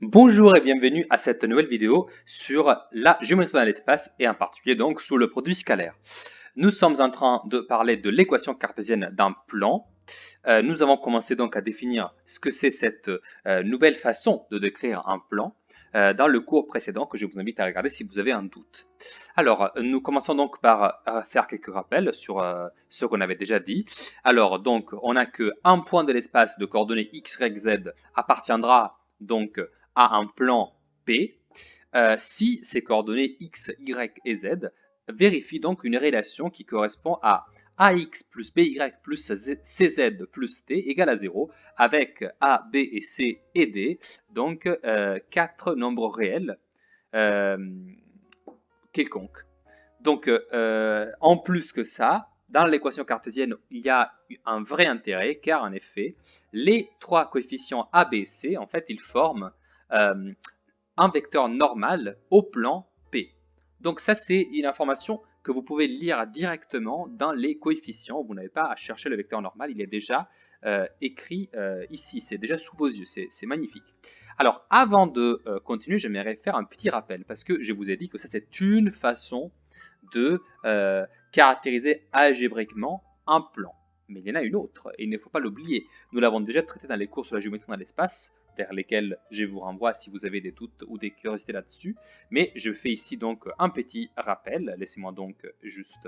Bonjour et bienvenue à cette nouvelle vidéo sur la géométrie dans l'espace et en particulier donc sur le produit scalaire. Nous sommes en train de parler de l'équation cartésienne d'un plan. Nous avons commencé donc à définir ce que c'est cette nouvelle façon de décrire un plan dans le cours précédent que je vous invite à regarder si vous avez un doute. Alors, nous commençons donc par faire quelques rappels sur ce qu'on avait déjà dit. Alors, donc, on n'a qu'un point de l'espace de coordonnées x, y, z appartiendra donc à un plan P si ces coordonnées x, y et z vérifient donc une relation qui correspond à ax plus by plus cz plus t égale à 0 avec a, b et c et d, donc 4 nombres réels euh, quelconques. Donc, en plus que ça, dans l'équation cartésienne, il y a un vrai intérêt car en effet, les trois coefficients a, b et c, en fait, ils forment un vecteur normal au plan P. Donc ça, c'est une information que vous pouvez lire directement dans les coefficients. Vous n'avez pas à chercher le vecteur normal, il est déjà écrit ici, c'est déjà sous vos yeux, c'est magnifique. Alors, avant de continuer, j'aimerais faire un petit rappel parce que je vous ai dit que ça, c'est une façon de caractériser algébriquement un plan. Mais il y en a une autre, et il ne faut pas l'oublier. Nous l'avons déjà traité dans les cours sur la géométrie dans l'espace, vers lesquels je vous renvoie si vous avez des doutes ou des curiosités là-dessus. Mais je fais ici donc un petit rappel. Laissez-moi donc juste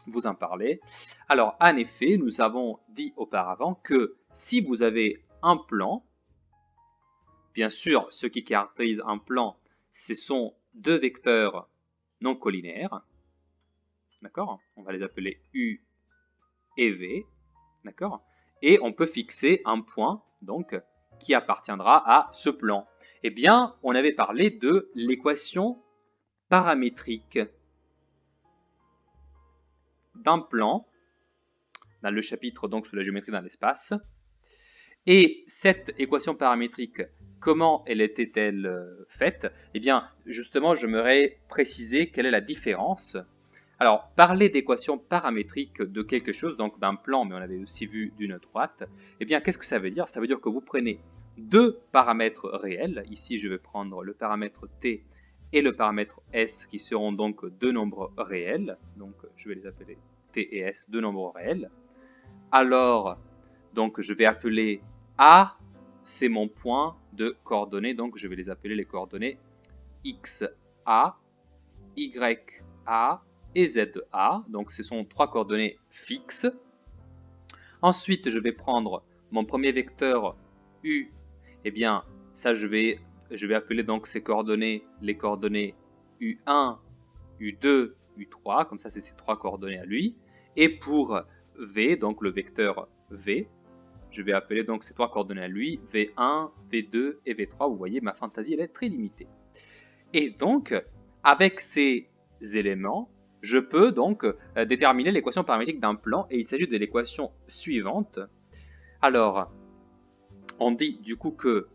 vous en parler. Alors, en effet, nous avons dit auparavant que si vous avez un plan, bien sûr, ce qui caractérise un plan, ce sont deux vecteurs non collinaires. D'accord? On va les appeler U et V. D'accord? Et on peut fixer un point, donc, qui appartiendra à ce plan. Eh bien, on avait parlé de l'équation paramétrique d'un plan dans le chapitre donc sur la géométrie dans l'espace. Et cette équation paramétrique, comment elle était-elle faite? Eh bien, justement, j'aimerais préciser quelle est la différence. Alors, parler d'équation paramétrique de quelque chose, donc d'un plan, mais on avait aussi vu d'une droite, eh bien, qu'est-ce que ça veut dire? Ça veut dire que vous prenez deux paramètres réels. Ici, je vais prendre le paramètre t et le paramètre s, qui seront donc deux nombres réels. Donc, je vais les appeler t et s, deux nombres réels. Alors, donc, je vais appeler a, c'est mon point de coordonnées. Donc, je vais les appeler les coordonnées xa, ya et za. Donc, ce sont trois coordonnées fixes. Ensuite, je vais prendre mon premier vecteur u. Eh bien, ça, je vais appeler donc ces coordonnées les coordonnées u1, u2, u3. Comme ça, c'est ces trois coordonnées à lui. Et pour v, donc le vecteur v, je vais appeler donc ces trois coordonnées à lui, v1, v2 et v3. Vous voyez, ma fantaisie, elle est très limitée. Et donc, avec ces éléments, je peux donc déterminer l'équation paramétrique d'un plan et il s'agit de l'équation suivante. Alors, on dit du coup que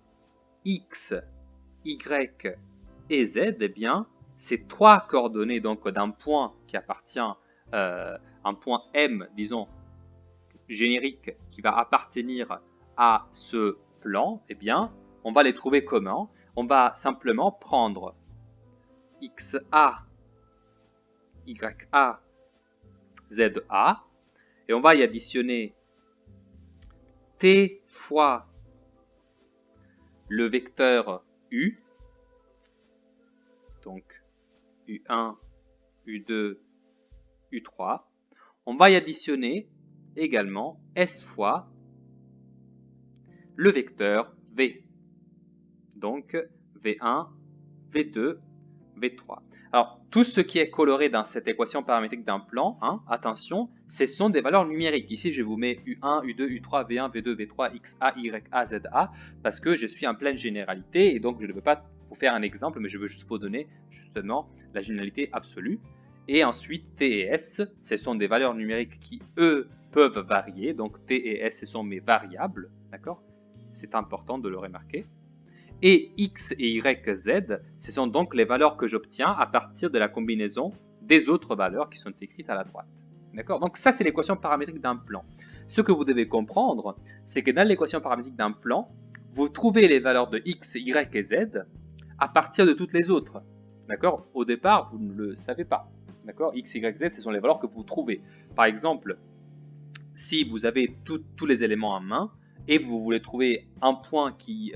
x, y et z, eh bien, ces trois coordonnées donc d'un point qui appartient un point M, disons, générique, qui va appartenir à ce plan, eh bien, on va les trouver comment? On va simplement prendre xa, ya, za, et on va y additionner t fois le vecteur u, donc u1, u2, u3. On va y additionner également s fois le vecteur v, donc v1, v2, v3. Alors, tout ce qui est coloré dans cette équation paramétrique d'un plan, attention, ce sont des valeurs numériques. Ici, je vous mets U1, U2, U3, V1, V2, V3, XA, YA, ZA, parce que je suis en pleine généralité, et donc je ne veux pas vous faire un exemple, mais je veux juste vous donner justement la généralité absolue. Et ensuite, T et S, ce sont des valeurs numériques qui, eux, peuvent varier. Donc, T et S, ce sont mes variables, d'accord? C'est important de le remarquer. Et x et y, z, ce sont donc les valeurs que j'obtiens à partir de la combinaison des autres valeurs qui sont écrites à la droite. D'accord? Donc ça, c'est l'équation paramétrique d'un plan. Ce que vous devez comprendre, c'est que dans l'équation paramétrique d'un plan, vous trouvez les valeurs de x, y et z à partir de toutes les autres. D'accord? Au départ, vous ne le savez pas. D'accord? X, y, z, ce sont les valeurs que vous trouvez. Par exemple, si vous avez tous les éléments en main et vous voulez trouver un point qui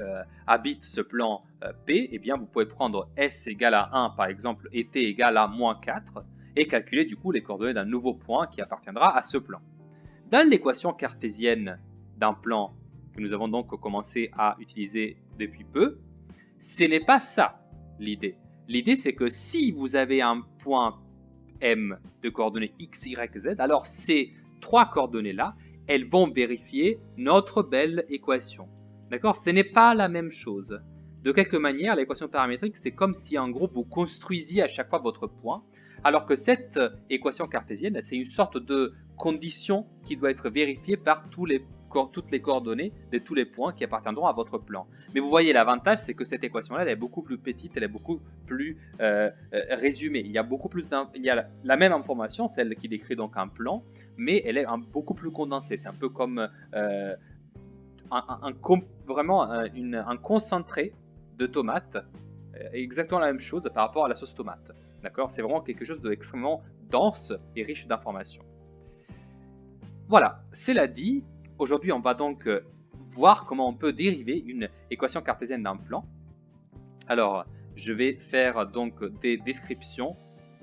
habite ce plan P, eh bien vous pouvez prendre S égale à 1 par exemple et T égale à moins 4 et calculer du coup les coordonnées d'un nouveau point qui appartiendra à ce plan. Dans l'équation cartésienne d'un plan que nous avons donc commencé à utiliser depuis peu, ce n'est pas ça l'idée. L'idée c'est que si vous avez un point M de coordonnées X, Y, Z, alors ces trois coordonnées-là, elles vont vérifier notre belle équation. D'accord? Ce n'est pas la même chose. De quelque manière, l'équation paramétrique, c'est comme si en gros vous construisiez à chaque fois votre point, alors que cette équation cartésienne, c'est une sorte de condition qui doit être vérifiée par toutes les coordonnées de tous les points qui appartiendront à votre plan. Mais vous voyez, l'avantage, c'est que cette équation-là, elle est beaucoup plus petite, elle est beaucoup plus résumée. Il y a beaucoup plus il y a la même information, celle qui décrit donc un plan, mais elle est beaucoup plus condensée. C'est un peu comme vraiment un concentré de tomates, exactement la même chose par rapport à la sauce tomate. D'accord? C'est vraiment quelque chose d'extrêmement dense et riche d'informations. Voilà, cela dit, aujourd'hui on va donc voir comment on peut dériver une équation cartésienne d'un plan. Alors, je vais faire donc des descriptions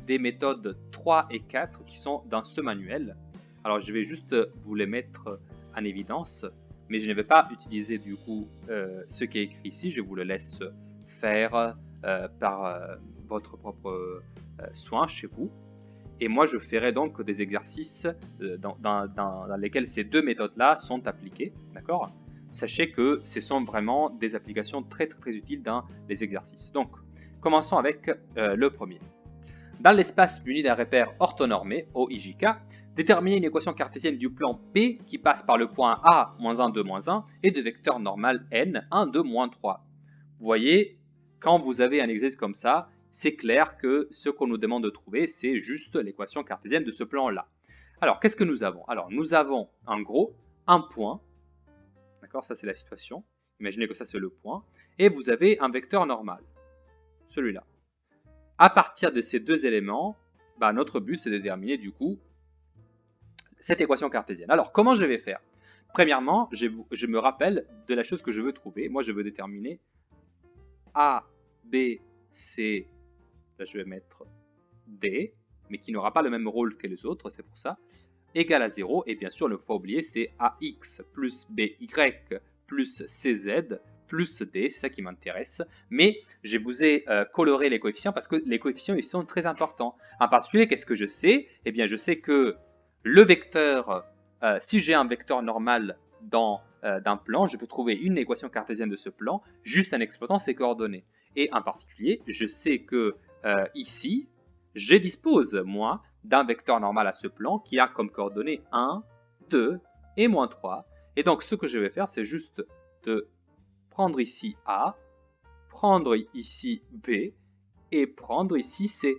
des méthodes 3 et 4 qui sont dans ce manuel. Alors, je vais juste vous les mettre en évidence, mais je ne vais pas utiliser du coup ce qui est écrit ici, je vous le laisse faire par votre propre soin chez vous. Et moi, je ferai donc des exercices dans lesquels ces deux méthodes-là sont appliquées. D'accord? Sachez que ce sont vraiment des applications très utiles dans les exercices. Donc, commençons avec le premier. Dans l'espace muni d'un repère orthonormé, OIJK, déterminer une équation cartésienne du plan P qui passe par le point A, -1, 2, -1 et de vecteur normal n, 1, 2, -3. Vous voyez, quand vous avez un exercice comme ça, c'est clair que ce qu'on nous demande de trouver, c'est juste l'équation cartésienne de ce plan-là. Alors, qu'est-ce que nous avons? Alors, nous avons en gros un point. D'accord, ça c'est la situation. Imaginez que ça c'est le point. Et vous avez un vecteur normal, celui-là. À partir de ces deux éléments, notre but c'est de déterminer du coup cette équation cartésienne. Alors, comment je vais faire? Premièrement, je me rappelle de la chose que je veux trouver. Moi, je veux déterminer A, B, C, là je vais mettre D, mais qui n'aura pas le même rôle que les autres, c'est pour ça, égale à 0, et bien sûr, ne faut pas oublier, c'est AX plus BY plus CZ plus D, c'est ça qui m'intéresse, mais je vous ai coloré les coefficients parce que les coefficients, ils sont très importants. En particulier, qu'est-ce que je sais? Eh bien, je sais que le vecteur, si j'ai un vecteur normal d'un plan, je peux trouver une équation cartésienne de ce plan juste en exploitant ses coordonnées. Et en particulier, je sais que ici, je dispose, moi, d'un vecteur normal à ce plan qui a comme coordonnées 1, 2 et -3. Et donc, ce que je vais faire, c'est juste de prendre ici A, prendre ici B et prendre ici C.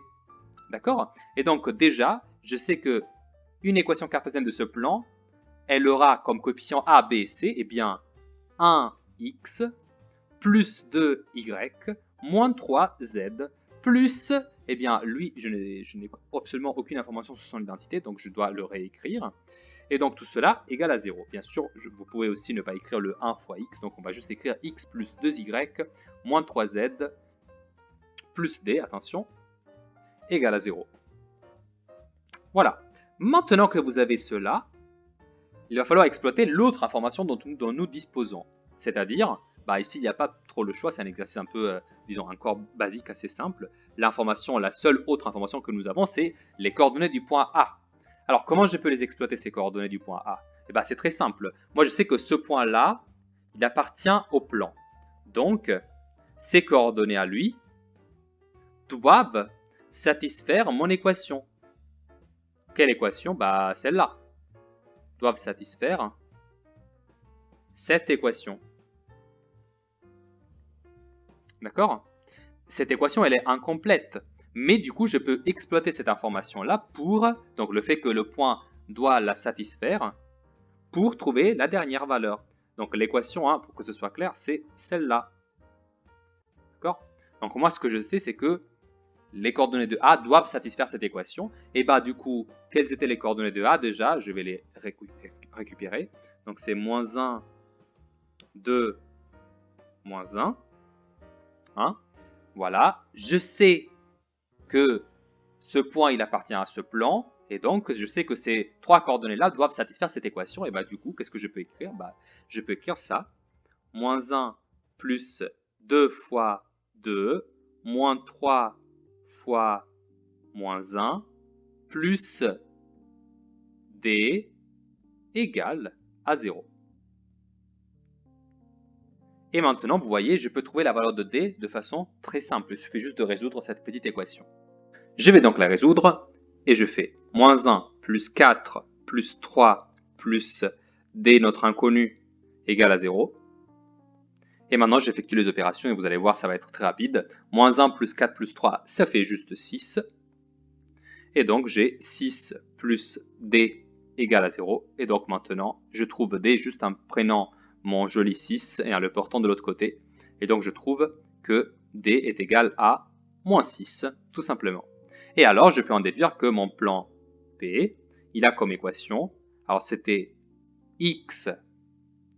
D'accord? Et donc, déjà, je sais que une équation cartésienne de ce plan, elle aura comme coefficient A, B, C, eh bien, 1x plus 2y moins 3z plus, eh bien, lui, je n'ai absolument aucune information sur son identité, donc je dois le réécrire. Et donc tout cela égale à 0. Bien sûr, vous pouvez aussi ne pas écrire le 1 fois x, donc on va juste écrire x plus 2y moins 3z plus d, attention, égale à 0. Voilà. Maintenant que vous avez cela, il va falloir exploiter l'autre information dont nous disposons. C'est-à-dire, ici, il n'y a pas trop le choix, c'est un exercice un peu, disons, encore basique, assez simple. L'information, la seule autre information que nous avons, c'est les coordonnées du point A. Alors, comment je peux les exploiter, ces coordonnées du point A? Eh bien, c'est très simple. Moi, je sais que ce point-là, il appartient au plan. Donc, ces coordonnées à lui doivent satisfaire mon équation. Quelle équation? Celle-là. Doivent satisfaire cette équation. D'accord? Cette équation, elle est incomplète. Mais du coup, je peux exploiter cette information-là pour, donc le fait que le point doit la satisfaire, pour trouver la dernière valeur. Donc l'équation, hein, pour que ce soit clair, c'est celle-là. D'accord? Donc moi, ce que je sais, c'est que les coordonnées de A doivent satisfaire cette équation. Et bah du coup, quelles étaient les coordonnées de A déjà? Je vais les récupérer. Donc c'est moins 1, 2, moins 1. Hein? Voilà. Je sais que ce point, il appartient à ce plan. Et donc, je sais que ces trois coordonnées-là doivent satisfaire cette équation. Et bah du coup, qu'est-ce que je peux écrire? Bah, je peux écrire ça. Moins 1 plus 2 fois 2, moins 3 fois moins 1, plus D égale à 0. Et maintenant, vous voyez, je peux trouver la valeur de D de façon très simple. Il suffit juste de résoudre cette petite équation. Je vais donc la résoudre et je fais moins 1 plus 4 plus 3 plus D, notre inconnu, égale à 0. Et maintenant, j'effectue les opérations et vous allez voir, ça va être très rapide. Moins 1 plus 4 plus 3, ça fait juste 6. Et donc, j'ai 6 plus D égale à 0. Et donc, maintenant, je trouve D juste en prenant mon joli 6 et en le portant de l'autre côté. Et donc, je trouve que D est égal à moins 6, tout simplement. Et alors, je peux en déduire que mon plan P, il a comme équation, alors c'était X,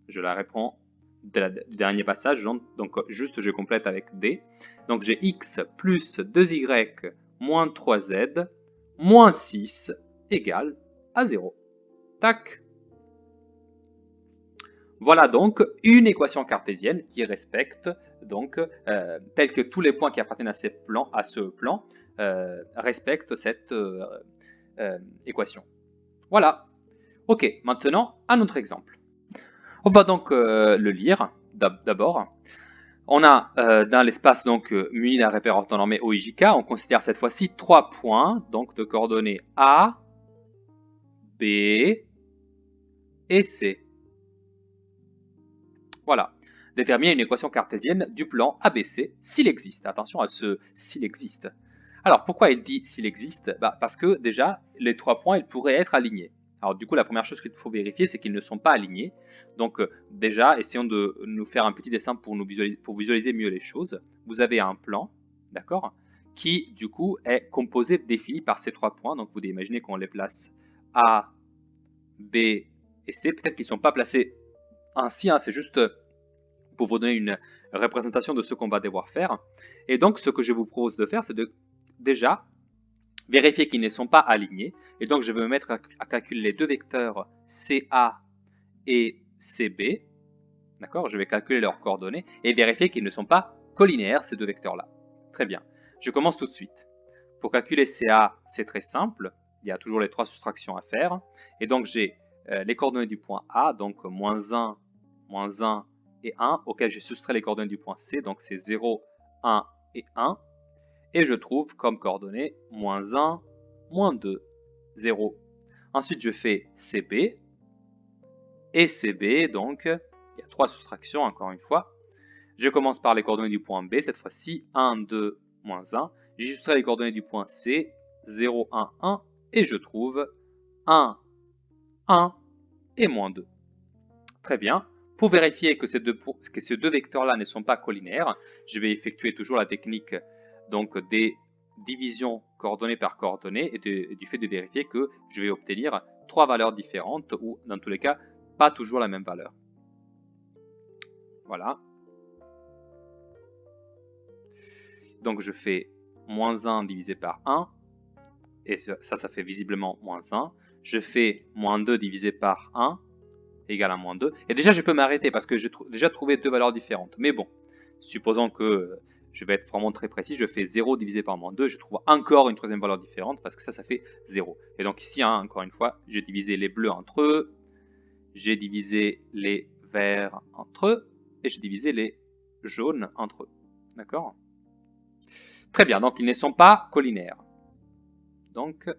je la reprends du dernier passage, donc juste je complète avec D. Donc j'ai X plus 2Y moins 3Z moins 6 égale à 0. Tac. Voilà donc une équation cartésienne qui respecte, donc, tel que tous les points qui appartiennent à ce plan respectent cette équation. Voilà. Ok, maintenant, un autre exemple. On va donc le lire d'abord. On a dans l'espace donc muni d'un repère orthonormé OIJK, on considère cette fois-ci 3 points, donc de coordonnées A, B et C. Voilà. Déterminer une équation cartésienne du plan ABC s'il existe. Attention à ce s'il existe. Alors pourquoi il dit s'il existe? Parce que déjà, les 3 points, ils pourraient être alignés. Alors du coup, la première chose qu'il faut vérifier, c'est qu'ils ne sont pas alignés. Donc déjà, essayons de nous faire un petit dessin pour visualiser mieux les choses. Vous avez un plan, d'accord, qui du coup est composé, défini par ces 3 points. Donc vous imaginez qu'on les place A, B et C. Peut-être qu'ils ne sont pas placés ainsi, hein, c'est juste pour vous donner une représentation de ce qu'on va devoir faire. Et donc ce que je vous propose de faire, c'est de déjà vérifier qu'ils ne sont pas alignés. Et donc, je vais me mettre à calculer les deux vecteurs CA et CB. D'accord? Je vais calculer leurs coordonnées et vérifier qu'ils ne sont pas collinéaires, ces deux vecteurs-là. Très bien. Je commence tout de suite. Pour calculer CA, c'est très simple. Il y a toujours les 3 soustractions à faire. Et donc, j'ai les coordonnées du point A, donc moins 1 et 1, auquel j'ai soustrait les coordonnées du point C. Donc, c'est 0, 1 et 1. Et je trouve comme coordonnées moins 1, moins 2, 0. Ensuite, je fais CB et CB, donc il y a 3 soustractions encore une fois. Je commence par les coordonnées du point B, cette fois-ci 1, 2, moins 1. J'ajusterai les coordonnées du point C, 0, 1, 1, et je trouve 1, 1 et moins 2. Très bien. Pour vérifier que ces deux vecteurs-là ne sont pas collinéaires, je vais effectuer toujours la technique donc des divisions coordonnées par coordonnées et du fait de vérifier que je vais obtenir 3 valeurs différentes ou dans tous les cas pas toujours la même valeur. Voilà. Donc je fais moins 1 divisé par 1 et ça fait visiblement moins 1. Je fais moins 2 divisé par 1 égale à moins 2. Et déjà je peux m'arrêter parce que j'ai déjà trouvé 2 valeurs différentes. Mais bon, supposons que je vais être vraiment très précis, je fais 0 divisé par moins 2, je trouve encore une troisième valeur différente parce que ça fait 0. Et donc ici, hein, encore une fois, j'ai divisé les bleus entre eux, j'ai divisé les verts entre eux, et j'ai divisé les jaunes entre eux. D'accord? Très bien, donc ils ne sont pas collinaires. Donc,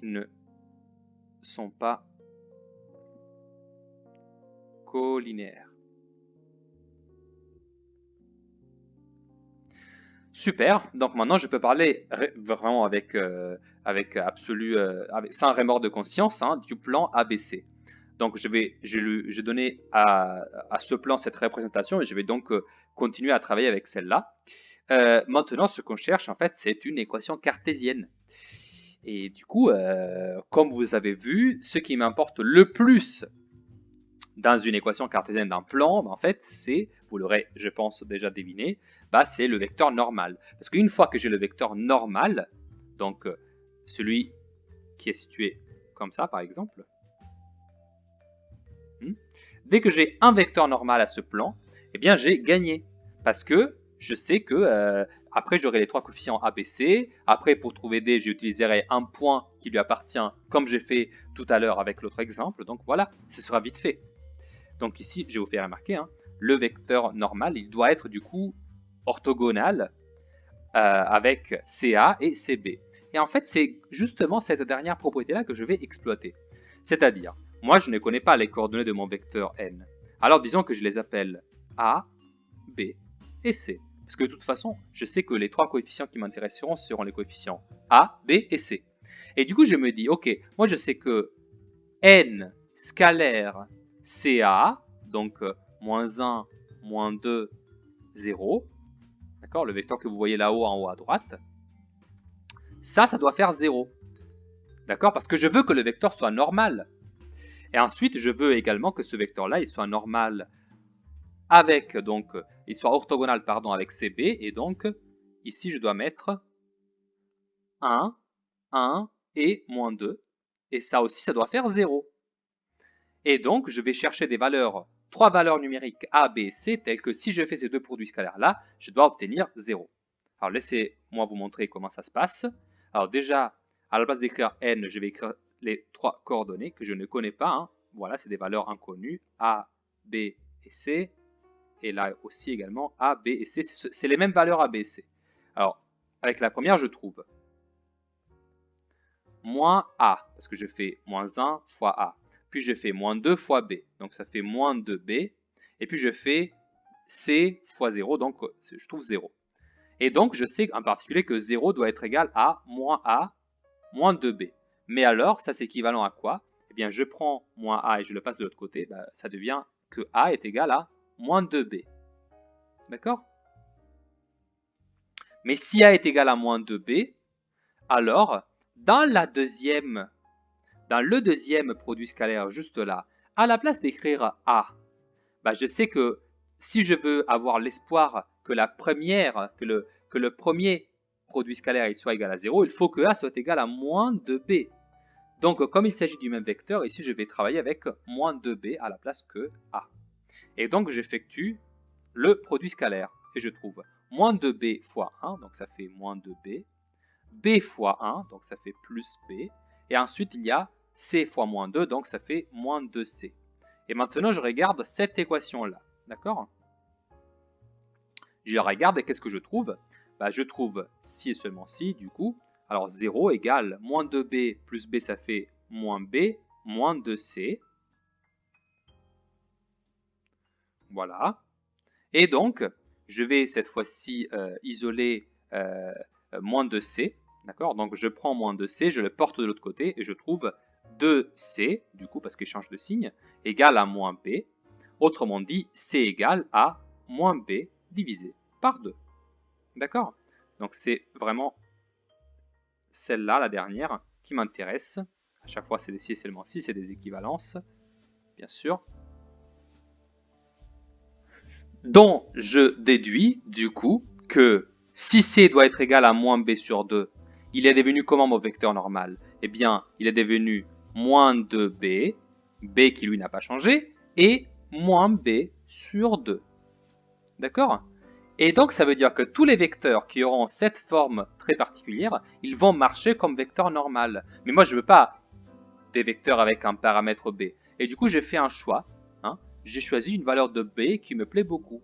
ils ne sont pas collinaires. Super, donc maintenant je peux parler vraiment avec sans remords de conscience, hein, du plan ABC. Donc je donnais à ce plan cette représentation et je vais donc continuer à travailler avec celle-là. Maintenant, ce qu'on cherche, en fait, c'est une équation cartésienne. Et du coup, comme vous avez vu, ce qui m'importe le plus dans une équation cartésienne d'un plan, en fait, c'est, vous l'aurez, je pense, déjà deviné, c'est le vecteur normal. Parce qu'une fois que j'ai le vecteur normal, donc celui qui est situé comme ça, par exemple, dès que j'ai un vecteur normal à ce plan, eh bien, j'ai gagné. Parce que je sais que après, j'aurai les trois coefficients ABC. Après, pour trouver D, j'utiliserai un point qui lui appartient, comme j'ai fait tout à l'heure avec l'autre exemple. Donc voilà, ce sera vite fait. Donc ici, je vais vous faire remarquer, le vecteur normal, il doit être du coup orthogonal avec CA et CB. Et en fait, c'est justement cette dernière propriété-là que je vais exploiter. C'est-à-dire, moi, je ne connais pas les coordonnées de mon vecteur n. Alors, disons que je les appelle A, B et C. Parce que de toute façon, je sais que les trois coefficients qui m'intéresseront seront les coefficients A, B et C. Et du coup, je me dis, ok, moi je sais que n scalaire CA, donc moins 1, moins 2, 0, d'accord, le vecteur que vous voyez là-haut en haut à droite, ça doit faire 0. D'accord, parce que je veux que le vecteur soit normal. Et ensuite, je veux également que ce vecteur-là, il soit normal avec, donc, il soit orthogonal, pardon, avec CB. Et donc, ici, je dois mettre 1, 1 et moins 2. Et ça aussi, ça doit faire 0. Et donc, je vais chercher des valeurs, trois valeurs numériques A, B et C, telles que si je fais ces deux produits scalaires-là, je dois obtenir 0. Alors, laissez-moi vous montrer comment ça se passe. Alors déjà, à la place d'écrire n, je vais écrire les trois coordonnées que je ne connais pas. Voilà, c'est des valeurs inconnues, A, B et C. Et là aussi également, A, B et C. C'est les mêmes valeurs A, B et C. Alors, avec la première, je trouve moins A, parce que je fais moins 1 fois A. Puis je fais moins 2 fois B, donc ça fait moins 2B. Et puis je fais C fois 0, donc je trouve 0. Et donc je sais en particulier que 0 doit être égal à moins A, moins 2B. Mais alors, ça c'est équivalent à quoi? Eh bien, je prends moins A et je le passe de l'autre côté, ça devient que A est égal à moins 2B. D'accord? Mais si A est égal à moins 2B, alors, dans le deuxième produit scalaire juste là, à la place d'écrire A, je sais que si je veux avoir l'espoir que le premier produit scalaire il soit égal à 0, il faut que A soit égal à moins 2B. Donc, comme il s'agit du même vecteur, ici je vais travailler avec moins 2B à la place que A. Et donc, j'effectue le produit scalaire et je trouve moins 2B fois 1, donc ça fait moins 2B, B fois 1, donc ça fait plus B, et ensuite il y a C fois moins 2, donc ça fait moins 2C. Et maintenant je regarde cette équation-là, d'accord? Je la regarde et qu'est-ce que je trouve? Je trouve si et seulement si, du coup, alors 0 égale moins 2B plus B, ça fait moins B, moins 2C. Voilà. Et donc, je vais cette fois-ci isoler moins 2C. D'accord? Donc, je prends moins 2C, je le porte de l'autre côté et je trouve 2C, du coup, parce qu'il change de signe, égale à moins B. Autrement dit, C égale à moins B divisé par 2. D'accord? Donc, c'est vraiment celle-là, la dernière, qui m'intéresse. À chaque fois, c'est des si et seulement si, c'est des équivalences, bien sûr. Dont je déduis, du coup, que si C doit être égal à moins B sur 2, il est devenu comment mon vecteur normal? Eh bien, il est devenu moins 2B, B qui lui n'a pas changé, et moins B sur 2. D'accord? Et donc, ça veut dire que tous les vecteurs qui auront cette forme très particulière, ils vont marcher comme vecteur normal. Mais moi, je ne veux pas des vecteurs avec un paramètre B. Et du coup, j'ai fait un choix. J'ai choisi une valeur de B qui me plaît beaucoup.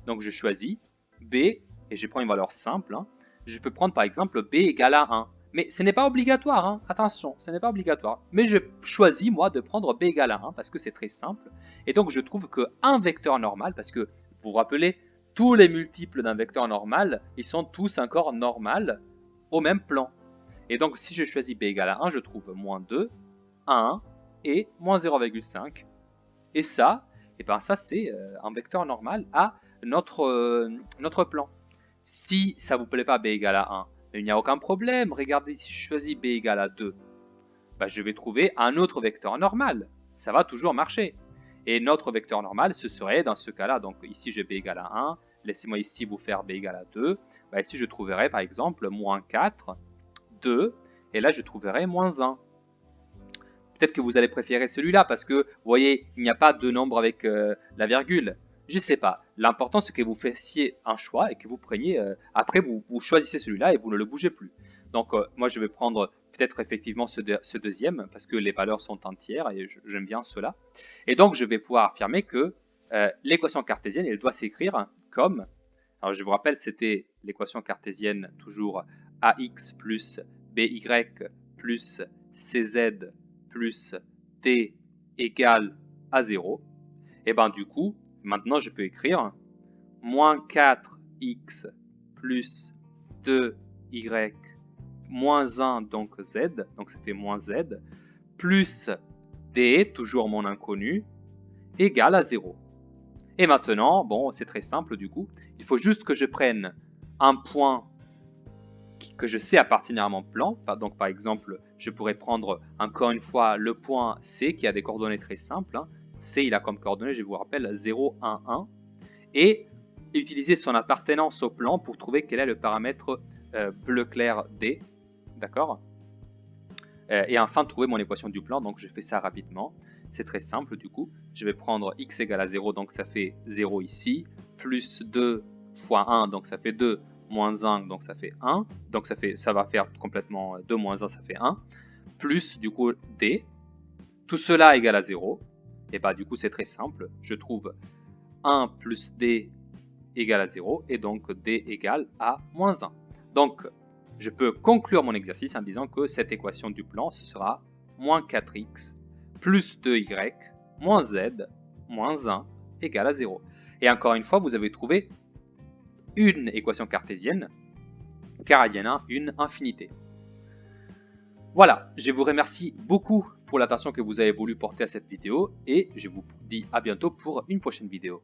Donc, je choisis B, et je prends une valeur simple. Je peux prendre par exemple B égale à 1. Mais ce n'est pas obligatoire, attention, ce n'est pas obligatoire. Mais je choisis, moi, de prendre B égale à 1 parce que c'est très simple. Et donc, je trouve qu'un vecteur normal, parce que vous vous rappelez, tous les multiples d'un vecteur normal, ils sont tous encore normaux au même plan. Et donc, si je choisis B égale à 1, je trouve moins 2, 1, et moins 0,5. Et ça, et ben ça c'est un vecteur normal à notre plan. Si ça ne vous plaît pas b égale à 1, il n'y a aucun problème. Regardez, si je choisis b égale à 2, ben, je vais trouver un autre vecteur normal. Ça va toujours marcher. Et notre vecteur normal, ce serait dans ce cas-là, donc ici j'ai b égale à 1, laissez-moi ici vous faire b égale à 2, ben ici je trouverai par exemple moins 4, 2, et là je trouverai moins 1. Peut-être que vous allez préférer celui-là parce que, vous voyez, il n'y a pas de nombre avec la virgule. Je ne sais pas. L'important, c'est que vous fassiez un choix et que vous preniez. Après, vous choisissez celui-là et vous ne le bougez plus. Donc, moi, je vais prendre peut-être effectivement ce deuxième parce que les valeurs sont entières et j'aime bien cela. Et donc, je vais pouvoir affirmer que l'équation cartésienne, elle doit s'écrire comme. Alors, je vous rappelle, c'était l'équation cartésienne toujours ax plus by plus cz plus t égale à 0, et ben du coup, maintenant je peux écrire moins 4x plus 2y moins 1, donc z, donc ça fait moins z, plus d, toujours mon inconnu, égale à 0. Et maintenant, bon, c'est très simple du coup, il faut juste que je prenne un point que je sais appartenir à mon plan. Donc par exemple, je pourrais prendre encore une fois le point C qui a des coordonnées très simples. C, il a comme coordonnées, je vous rappelle, 0, 1, 1. Et utiliser son appartenance au plan pour trouver quel est le paramètre bleu clair D. D'accord. Et enfin, trouver mon équation du plan. Donc je fais ça rapidement. C'est très simple du coup. Je vais prendre x égale à 0, donc ça fait 0 ici, plus 2 fois 1, donc ça fait 2, moins 1, donc ça fait 1, donc ça va faire complètement 2 moins 1, ça fait 1, plus du coup d, tout cela égale à 0, et bah du coup c'est très simple, je trouve 1 plus d égale à 0, et donc d égale à moins 1. Donc je peux conclure mon exercice en disant que cette équation du plan, ce sera moins 4x plus 2y moins z moins 1 égale à 0. Et encore une fois, vous avez trouvé une équation cartésienne, car il y en a une infinité. Voilà, je vous remercie beaucoup pour l'attention que vous avez voulu porter à cette vidéo et je vous dis à bientôt pour une prochaine vidéo.